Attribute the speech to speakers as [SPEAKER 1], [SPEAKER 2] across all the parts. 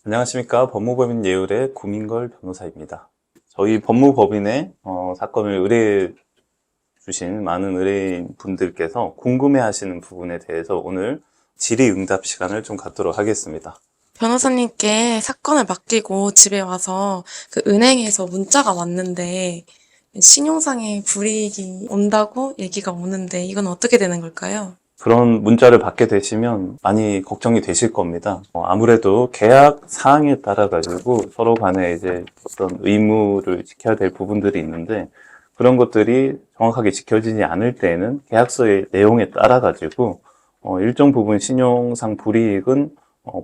[SPEAKER 1] 안녕하십니까. 법무법인 예율의 구민걸 변호사입니다. 저희 법무법인의 사건을 의뢰해 주신 많은 의뢰인 분들께서 궁금해 하시는 부분에 대해서 오늘 질의응답 시간을 좀 갖도록 하겠습니다.
[SPEAKER 2] 변호사님께 사건을 맡기고 집에 와서 그 은행에서 문자가 왔는데 신용상의 불이익이 온다고 얘기가 오는데 이건 어떻게 되는 걸까요?
[SPEAKER 1] 그런 문자를 받게 되시면 많이 걱정이 되실 겁니다. 아무래도 계약 사항에 따라 가지고 서로 간에 이제 어떤 의무를 지켜야 될 부분들이 있는데 그런 것들이 정확하게 지켜지지 않을 때에는 계약서의 내용에 따라 가지고 일정 부분 신용상 불이익은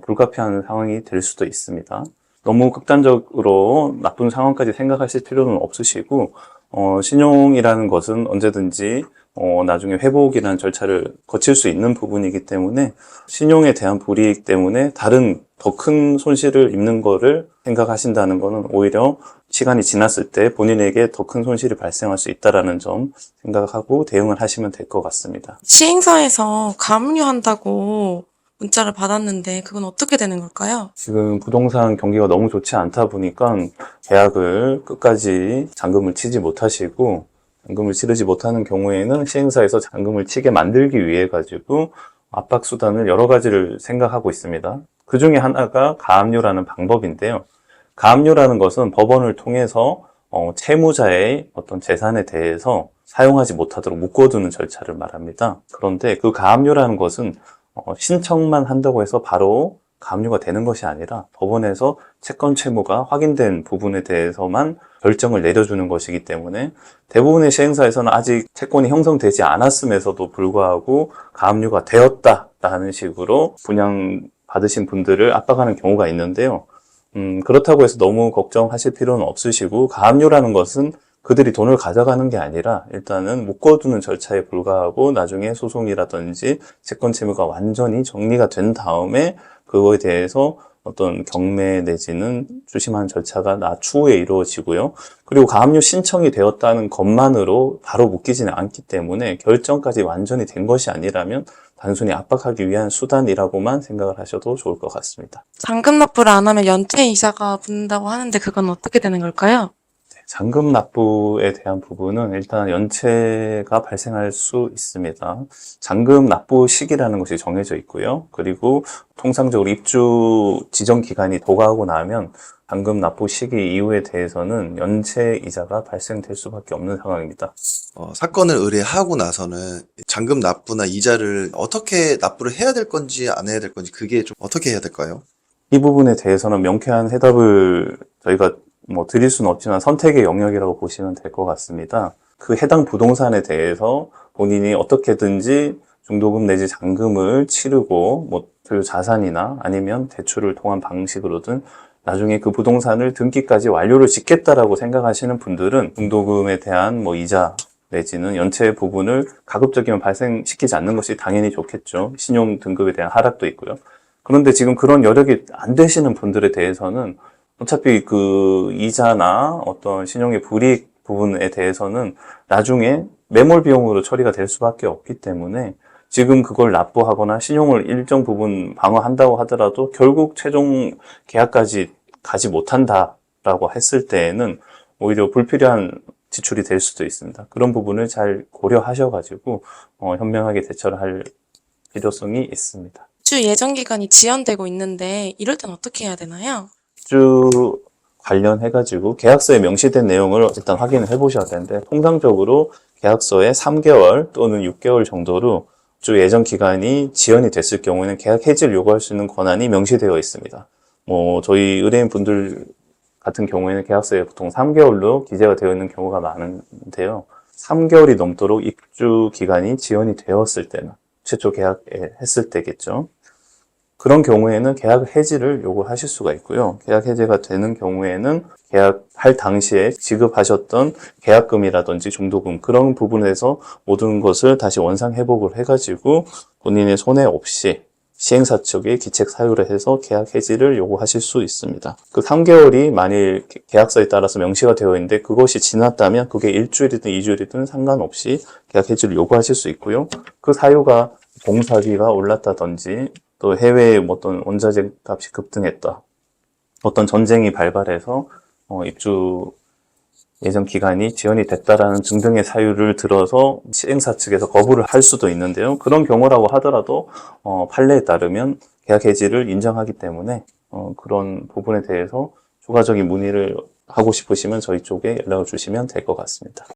[SPEAKER 1] 불가피한 상황이 될 수도 있습니다. 너무 극단적으로 나쁜 상황까지 생각하실 필요는 없으시고 신용이라는 것은 언제든지 나중에 회복이라는 절차를 거칠 수 있는 부분이기 때문에 신용에 대한 불이익 때문에 다른 더 큰 손실을 입는 거를 생각하신다는 것은 오히려 시간이 지났을 때 본인에게 더 큰 손실이 발생할 수 있다는 점 생각하고 대응을 하시면 될 것 같습니다.
[SPEAKER 2] 시행사에서 가압류한다고 문자를 받았는데 그건 어떻게 되는 걸까요?
[SPEAKER 1] 지금 부동산 경기가 너무 좋지 않다 보니까 계약을 끝까지 잔금을 치지 못하시고 잔금을 치르지 못하는 경우에는 시행사에서 잔금을 치게 만들기 위해 가지고 압박 수단을 여러 가지를 생각하고 있습니다. 그 중에 하나가 가압류라는 방법인데요. 가압류라는 것은 법원을 통해서 채무자의 어떤 재산에 대해서 사용하지 못하도록 묶어두는 절차를 말합니다. 그런데 그 가압류라는 것은 신청만 한다고 해서 바로 가압류가 되는 것이 아니라 법원에서 채권 채무가 확인된 부분에 대해서만 결정을 내려주는 것이기 때문에 대부분의 시행사에서는 아직 채권이 형성되지 않았음에도 불구하고 가압류가 되었다라는 식으로 분양받으신 분들을 압박하는 경우가 있는데요. 그렇다고 해서 너무 걱정하실 필요는 없으시고 가압류라는 것은 그들이 돈을 가져가는 게 아니라 일단은 묶어두는 절차에 불과하고 나중에 소송이라든지 채권 채무가 완전히 정리가 된 다음에 그거에 대해서 어떤 경매 내지는 주심하는 절차가 추후에 이루어지고요. 그리고 가압류 신청이 되었다는 것만으로 바로 묶이지는 않기 때문에 결정까지 완전히 된 것이 아니라면 단순히 압박하기 위한 수단이라고만 생각을 하셔도 좋을 것 같습니다.
[SPEAKER 2] 잔금 납부를 안 하면 연체 이자가 붙는다고 하는데 그건 어떻게 되는 걸까요?
[SPEAKER 1] 잔금 납부에 대한 부분은 일단 연체가 발생할 수 있습니다. 잔금 납부 시기라는 것이 정해져 있고요. 그리고 통상적으로 입주 지정 기간이 도과하고 나면 잔금 납부 시기 이후에 대해서는 연체 이자가 발생될 수밖에 없는 상황입니다.
[SPEAKER 3] 사건을 의뢰하고 나서는 잔금 납부나 이자를 어떻게 납부를 해야 될 건지 안 해야 될 건지 그게 좀 어떻게 해야 될까요?
[SPEAKER 1] 이 부분에 대해서는 명쾌한 해답을 저희가 드릴 수는 없지만 선택의 영역이라고 보시면 될 것 같습니다. 그 해당 부동산에 대해서 본인이 어떻게든지 중도금 내지 잔금을 치르고 그 자산이나 아니면 대출을 통한 방식으로든 나중에 그 부동산을 등기까지 완료를 짓겠다라고 생각하시는 분들은 중도금에 대한 이자 내지는 연체 부분을 가급적이면 발생시키지 않는 것이 당연히 좋겠죠. 신용 등급에 대한 하락도 있고요. 그런데 지금 그런 여력이 안 되시는 분들에 대해서는 어차피 그 이자나 어떤 신용의 불이익 부분에 대해서는 나중에 매몰 비용으로 처리가 될 수밖에 없기 때문에 지금 그걸 납부하거나 신용을 일정 부분 방어한다고 하더라도 결국 최종 계약까지 가지 못한다라고 했을 때에는 오히려 불필요한 지출이 될 수도 있습니다. 그런 부분을 잘 고려하셔가지고 현명하게 대처를 할 필요성이 있습니다.
[SPEAKER 2] 입주 예정 기간이 지연되고 있는데 이럴 땐 어떻게 해야 되나요?
[SPEAKER 1] 입주 관련해가지고 계약서에 명시된 내용을 일단 확인을 해보셔야 되는데 통상적으로 계약서에 3개월 또는 6개월 정도로 입주 예정 기간이 지연이 됐을 경우에는 계약 해지를 요구할 수 있는 권한이 명시되어 있습니다. 저희 의뢰인 분들 같은 경우에는 계약서에 보통 3개월로 기재가 되어 있는 경우가 많은데요. 3개월이 넘도록 입주 기간이 지연이 되었을 때는 최초 계약했을 때겠죠. 그런 경우에는 계약 해지를 요구하실 수가 있고요. 계약 해지가 되는 경우에는 계약할 당시에 지급하셨던 계약금이라든지 중도금 그런 부분에서 모든 것을 다시 원상 회복을 해가지고 본인의 손해 없이 시행사 측에 기책 사유를 해서 계약 해지를 요구하실 수 있습니다. 그 3개월이 만일 계약서에 따라서 명시가 되어 있는데 그것이 지났다면 그게 일주일이든 2주일이든 상관없이 계약 해지를 요구하실 수 있고요. 그 사유가 공사비가 올랐다든지 또 해외에 어떤 원자재 값이 급등했다. 어떤 전쟁이 발발해서 입주 예정 기간이 지연이 됐다라는 등등의 사유를 들어서 시행사 측에서 거부를 할 수도 있는데요. 그런 경우라고 하더라도 판례에 따르면 계약 해지를 인정하기 때문에 그런 부분에 대해서 추가적인 문의를 하고 싶으시면 저희 쪽에 연락을 주시면 될 것 같습니다.